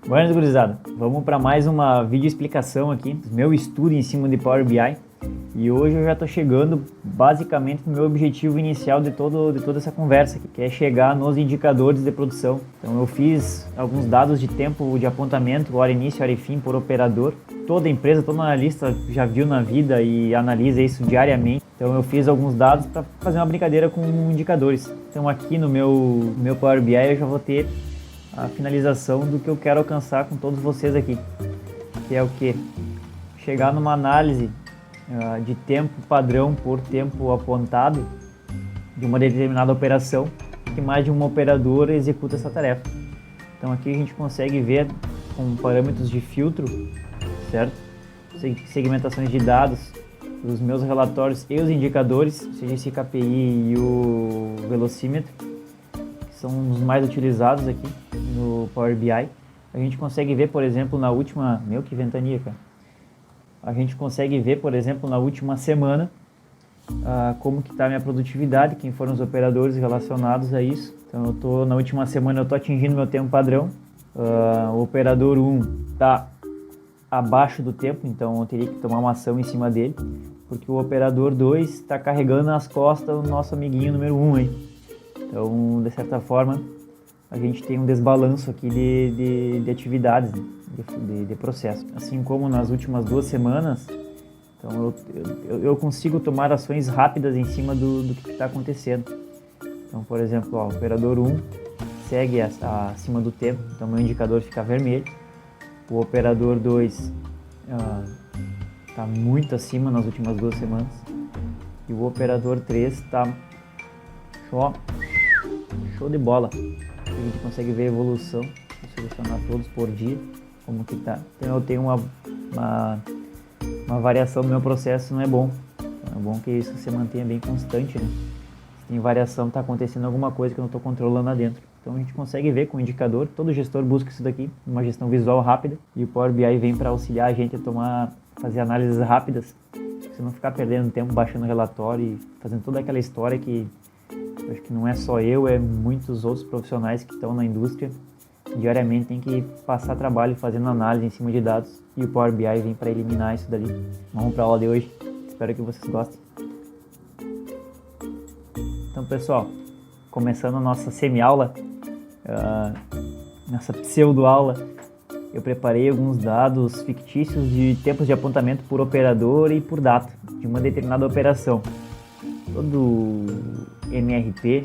Buenas, gurizada. Vamos para mais uma vídeo explicação aqui do meu estudo em cima de Power BI. E hoje eu já estou chegando basicamente no meu objetivo inicial de toda essa conversa aqui, que é chegar nos indicadores de produção. Então eu fiz alguns dados de tempo de apontamento, hora início, hora e fim por operador. Toda empresa, todo analista já viu na vida e analisa isso diariamente. Então eu fiz alguns dados para fazer uma brincadeira com indicadores. Então aqui no meu Power BI eu já vou ter a finalização do que eu quero alcançar com todos vocês aqui, que é o que? Chegar numa análise de tempo padrão por tempo apontado de uma determinada operação, que mais de um operador executa essa tarefa. Então aqui a gente consegue ver com parâmetros de filtro, certo? Segmentações de dados, os meus relatórios e os indicadores, seja esse KPI e o velocímetro, que são os mais utilizados aqui no Power BI. A gente consegue ver, por exemplo, na última... Meu, que ventania, cara! A gente consegue ver, por exemplo, na última semana, como que está a minha produtividade, quem foram os operadores relacionados a isso. Então, na última semana eu estou atingindo meu tempo padrão. O operador 1 está abaixo do tempo, então eu teria que tomar uma ação em cima dele, porque o operador 2 está carregando nas costas o nosso amiguinho número 1 aí. Então, de certa forma, a gente tem um desbalanço aqui de atividades, de processo. Assim como nas últimas 2 semanas, então eu consigo tomar ações rápidas em cima do que está acontecendo. Então, por exemplo, o operador 1 segue acima do tempo, então meu indicador fica vermelho. O operador 2 está muito acima nas últimas 2 semanas. E o operador 3 está show de bola. A gente consegue ver a evolução, vou selecionar todos por dia, como que tá. Então eu tenho uma variação no meu processo, não é bom. Então é bom que isso se mantenha bem constante, né? Se tem variação, está acontecendo alguma coisa que eu não estou controlando lá dentro. Então a gente consegue ver com o indicador, todo gestor busca isso daqui, uma gestão visual rápida, e o Power BI vem para auxiliar a gente a fazer análises rápidas, você não ficar perdendo tempo baixando o relatório e fazendo toda aquela história que eu acho que não é só eu, é muitos outros profissionais que estão na indústria, diariamente tem que passar trabalho fazendo análise em cima de dados, e o Power BI vem para eliminar isso dali. Vamos para a aula de hoje, espero que vocês gostem. Então, pessoal, começando a nossa semi-aula, nossa pseudo-aula, eu preparei alguns dados fictícios de tempos de apontamento por operador e por data de uma determinada operação. Todo MRP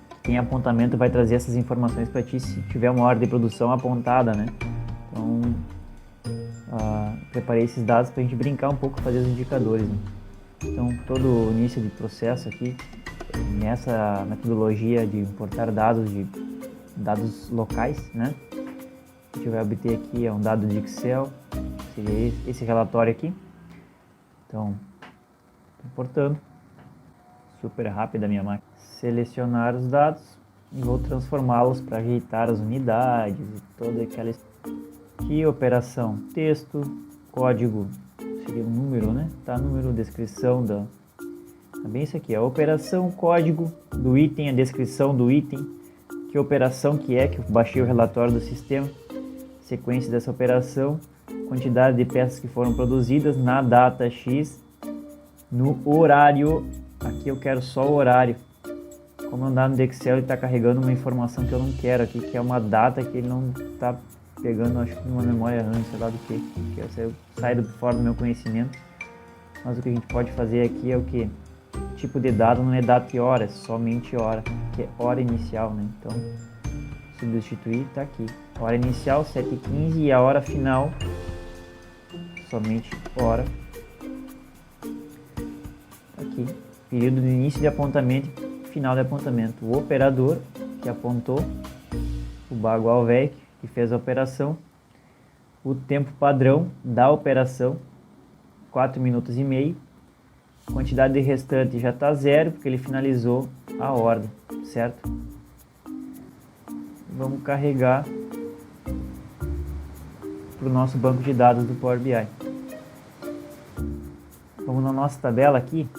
que tem apontamento vai trazer essas informações para ti se tiver uma hora de produção apontada, né? Então, preparei esses dados para a gente brincar um pouco, fazer os indicadores, né? Então, todo o início de processo aqui, nessa metodologia de importar dados locais, né? A gente vai obter aqui um dado de Excel, seria esse relatório aqui. Então, importando, super rápida a minha máquina. Selecionar os dados e vou transformá-los para ajeitar as unidades e toda aquela... Aqui, operação, texto, código, seria um número, né? Tá, número, descrição da... É bem isso aqui, a operação, código do item, a descrição do item, que operação que eu baixei o relatório do sistema, sequência dessa operação, quantidade de peças que foram produzidas na data X, no horário, aqui eu quero só o horário. Como andar no Excel, ele está carregando uma informação que eu não quero aqui, que é uma data que ele não está pegando, acho que numa memória RAM, sei lá do que sai fora do meu conhecimento. Mas o que a gente pode fazer aqui é o que? Tipo de dado não é data e hora, é somente hora, que é hora inicial, né? Então, substituir, está aqui. Hora inicial, 7h15, e a hora final, somente hora. Aqui, período de início de apontamento e final de apontamento. O operador que apontou, o bagual VEC que fez a operação, o tempo padrão da operação, 4 minutos e meio. Quantidade de restante já está zero, porque ele finalizou a ordem, certo? Vamos carregar para o nosso banco de dados do Power BI. Vamos na nossa tabela aqui,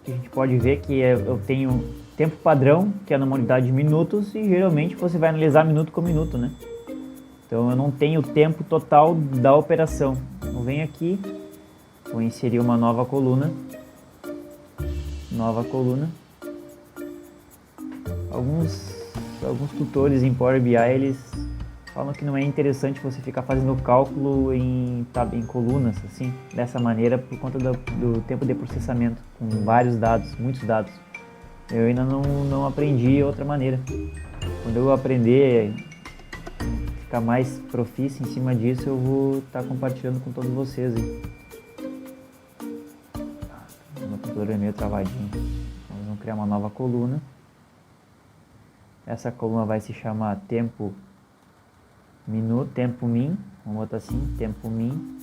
que a gente pode ver que eu tenho tempo padrão, que é numa unidade de minutos, e geralmente você vai analisar minuto com minuto, né? Então eu não tenho o tempo total da operação. Eu venho aqui, vou inserir uma nova coluna. Alguns tutores em Power BI, eles falam que não é interessante você ficar fazendo cálculo em colunas, assim, dessa maneira, por conta do tempo de processamento, com vários dados, muitos dados. Eu ainda não aprendi outra maneira. Quando eu aprender, ficar mais profício em cima disso, eu vou estar compartilhando com todos vocês aí. O meu computador é meio travadinho. Nós vamos criar uma nova coluna. Essa coluna vai se chamar tempo min, vamos botar assim, tempo min.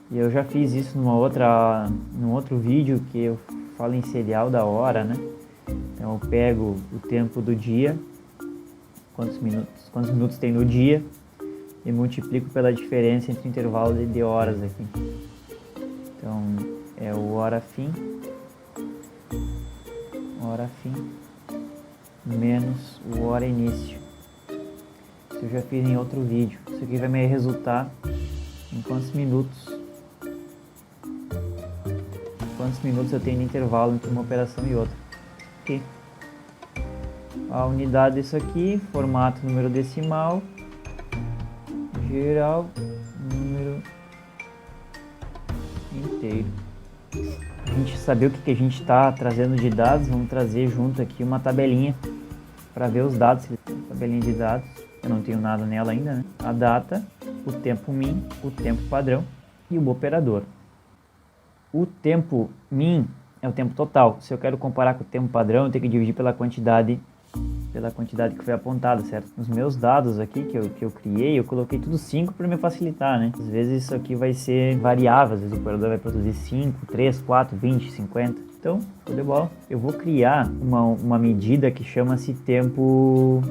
E eu já fiz isso num outro vídeo que eu falo em serial da hora, né? Então eu pego o tempo do dia, quantos minutos tem no dia, e multiplico pela diferença entre o intervalo de horas aqui. Então é o hora fim menos o hora início. Isso eu já fiz em outro vídeo. Isso aqui vai me resultar em quantos minutos eu tenho de intervalo entre uma operação e outra. Aqui. A unidade disso aqui, formato número decimal, geral, número inteiro. A gente saber o que a gente está trazendo de dados, vamos trazer junto aqui uma tabelinha para ver os dados, tabelinha de dados. Eu não tenho nada nela ainda, né? A data, o tempo min, o tempo padrão e o operador. O tempo min é o tempo total. Se eu quero comparar com o tempo padrão, eu tenho que dividir pela quantidade que foi apontada, certo? Nos meus dados aqui que eu criei, eu coloquei tudo 5 para me facilitar, né? Às vezes isso aqui vai ser variável, às vezes o operador vai produzir 5, 3, 4, 20, 50. Então, show de bola. Eu vou criar uma medida que chama-se tempo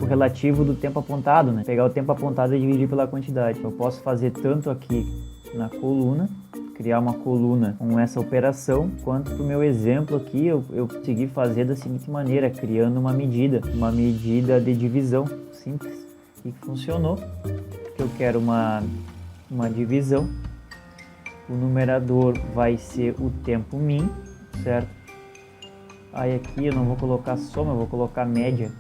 relativo do tempo apontado, né? Pegar o tempo apontado e dividir pela quantidade. Eu posso fazer tanto aqui na coluna, criar uma coluna com essa operação, quanto para o meu exemplo aqui eu consegui fazer da seguinte maneira, criando uma medida de divisão simples e que funcionou, porque eu quero uma divisão, o numerador vai ser o tempo min, certo? Aí aqui eu não vou colocar soma, eu vou colocar média,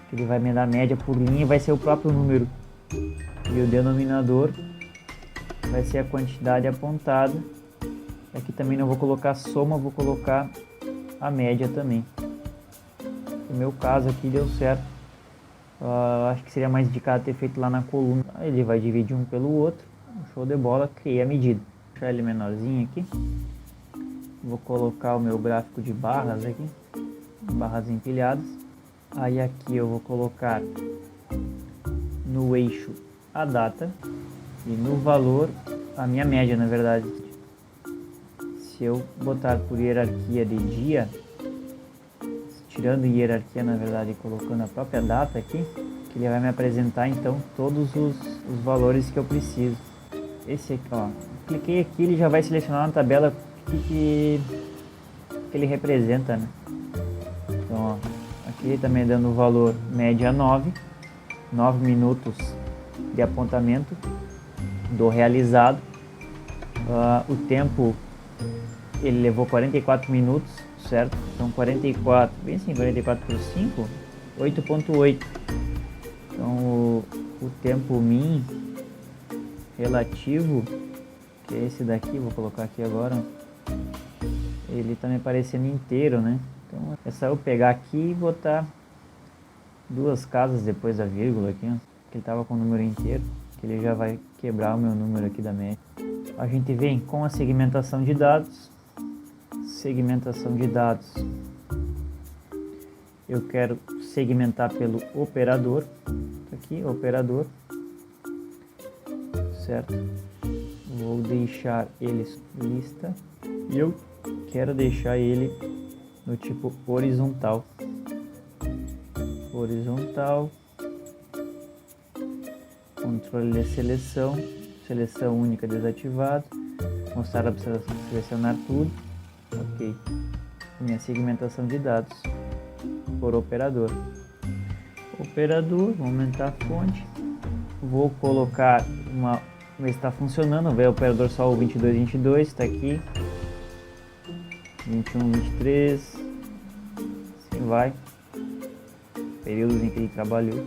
que ele vai me dar média por linha e vai ser o próprio número, e o denominador vai ser a quantidade apontada. Aqui também não vou colocar soma, vou colocar a média também. No meu caso aqui deu certo. Acho que seria mais indicado ter feito lá na coluna. Ele vai dividir um pelo outro. Show de bola, criei a medida. Vou deixar ele menorzinho aqui. Vou colocar o meu gráfico de barras aqui. Barras empilhadas. Aí aqui eu vou colocar no eixo a data. E no valor, a minha média, na verdade. Se eu botar por hierarquia de dia, tirando hierarquia, na verdade, e colocando a própria data aqui, que ele vai me apresentar, então, todos os valores que eu preciso. Esse aqui, ó, cliquei aqui, ele já vai selecionar na tabela o que ele representa, né? Então, ó, aqui ele está me dando o valor média 9 minutos de apontamento do realizado. O tempo ele levou 44 minutos, certo? Então 44, bem assim, 44 por 5, 8.8. Então o tempo min relativo, que é esse daqui, vou colocar aqui agora, ele tá me aparecendo inteiro, né? Então é só eu pegar aqui e botar duas casas depois da vírgula aqui, ó, que ele tava com o número inteiro, que ele já vai quebrar o meu número aqui da média. A gente vem com a segmentação de dados. Eu quero segmentar pelo operador. Aqui, operador. Certo? Vou deixar ele lista. E eu quero deixar ele no tipo horizontal. Controle de seleção única desativado, mostrar a opção selecionar tudo, ok. Minha segmentação de dados por operador operador, vou aumentar a fonte, vou colocar ver se está funcionando, ver o operador só o 22, 22, está aqui, 21, 23, assim vai, períodos em que ele trabalhou,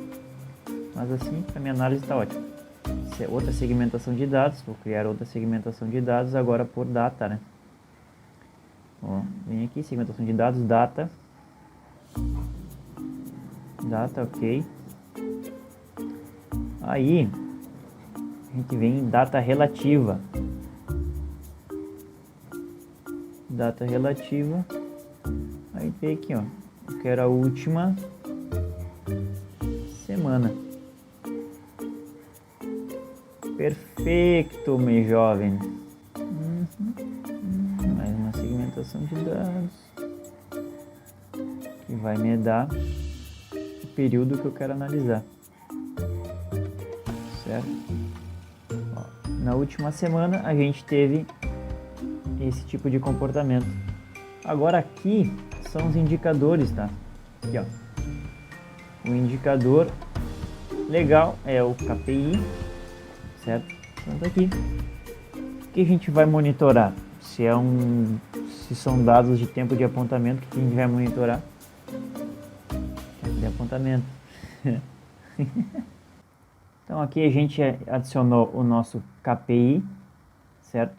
mas assim, para minha análise está ótimo. Essa é outra segmentação de dados, vou criar outra segmentação de dados agora por data, né? Ó, vem aqui, segmentação de dados, data, ok. Aí, a gente vem em data relativa. Data relativa. Aí tem aqui, ó, eu quero a última semana. Perfeito, meu jovem. Mais uma segmentação de dados que vai me dar o período que eu quero analisar, certo? Ó, na última semana a gente teve esse tipo de comportamento. Agora aqui são os indicadores, tá? Aqui, ó. O indicador legal é o KPI, certo? Então tá aqui. O que a gente vai monitorar? Se são dados de tempo de apontamento, que a gente vai monitorar? Tempo de apontamento. Então aqui a gente adicionou o nosso KPI, certo?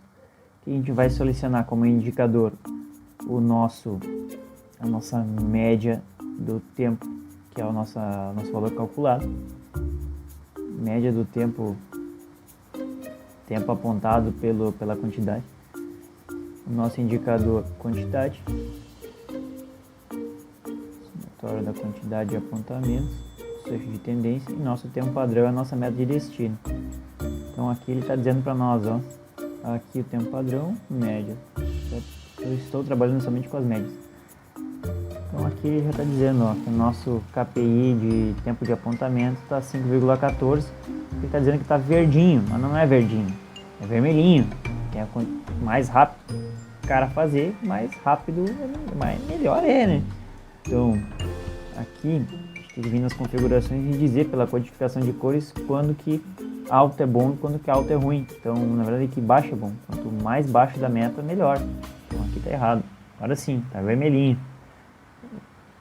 Que a gente vai selecionar como indicador a nossa média do tempo, que é o nosso valor calculado. Média do tempo apontado pela quantidade. O nosso indicador quantidade, somatório da quantidade de apontamentos, eixo de tendência, e nosso tempo padrão é a nossa meta de destino. Então aqui ele está dizendo para nós, ó, aqui o tempo padrão, média. Eu estou trabalhando somente com as médias. Então aqui ele já está dizendo, ó, que o nosso KPI de tempo de apontamento está 5,14. Ele está dizendo que está verdinho, mas não é verdinho, é vermelhinho. É mais rápido o cara fazer, mais rápido, melhor é, né? Então aqui a gente tem que vir nas configurações e dizer pela codificação de cores quando que alto é bom e quando que alto é ruim. Então na verdade aqui baixo é bom, quanto mais baixo da meta melhor. Então aqui está errado, agora sim, está vermelhinho.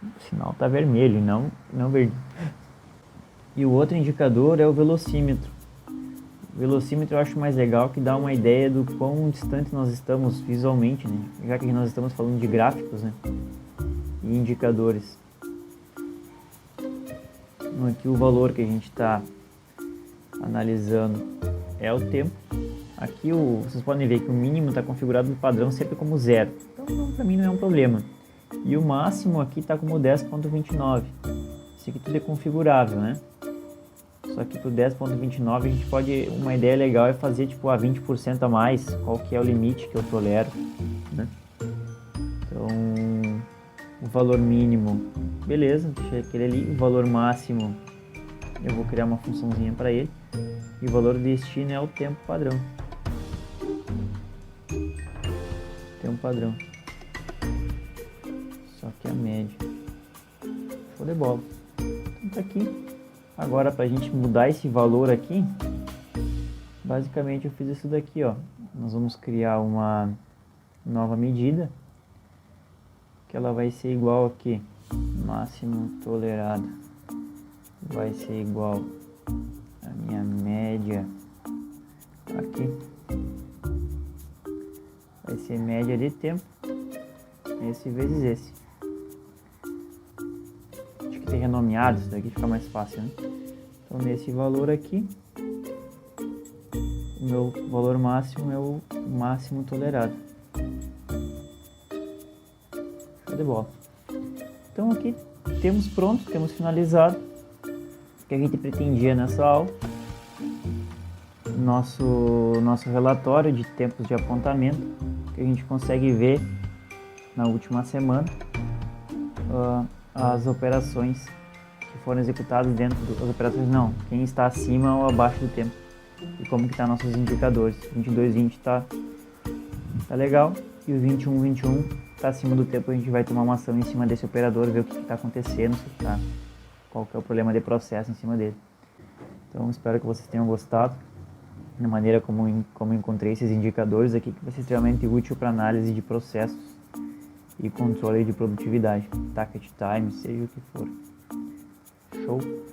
O sinal está vermelho, não verde. E o outro indicador é o velocímetro. O velocímetro eu acho mais legal, que dá uma ideia do quão distante nós estamos visualmente, né? Já que nós estamos falando de gráficos, né? E indicadores. Então, aqui o valor que a gente está analisando é o tempo. Aqui vocês podem ver que o mínimo está configurado no padrão sempre como 0. Então para mim não é um problema. E o máximo aqui está como 10.29. Isso aqui tudo é configurável, né? Só que para o 10.29 a gente pode, uma ideia legal é fazer tipo a 20% a mais, qual que é o limite que eu tolero, né? Então, o valor mínimo, beleza, deixa aquele ali. O valor máximo, eu vou criar uma funçãozinha para ele. E o valor destino é o tempo padrão. Tempo padrão. Só que a média. Show de bola. Então tá aqui. Agora, para a gente mudar esse valor aqui, basicamente eu fiz isso daqui, ó. Nós vamos criar uma nova medida, que ela vai ser igual aqui, máximo tolerado, vai ser igual a minha média aqui, vai ser média de tempo, esse vezes esse. Ter renomeado, isso daqui fica mais fácil, né? Então nesse valor aqui, o meu valor máximo é o máximo tolerado. Show de bola. Então aqui temos pronto, temos finalizado o que a gente pretendia nessa aula. Nosso relatório de tempos de apontamento, que a gente consegue ver na última semana. As operações que foram executadas dentro das operações, não, quem está acima ou abaixo do tempo, e como que tá nossos indicadores. 22, 20 tá legal, e o 21, 21 tá acima do tempo. A gente vai tomar uma ação em cima desse operador, ver o que está acontecendo, se está qual que é o problema de processo em cima dele. Então espero que vocês tenham gostado da maneira como encontrei esses indicadores aqui, que vai ser extremamente útil para análise de processos e controle de produtividade, target time, seja o que for. Show?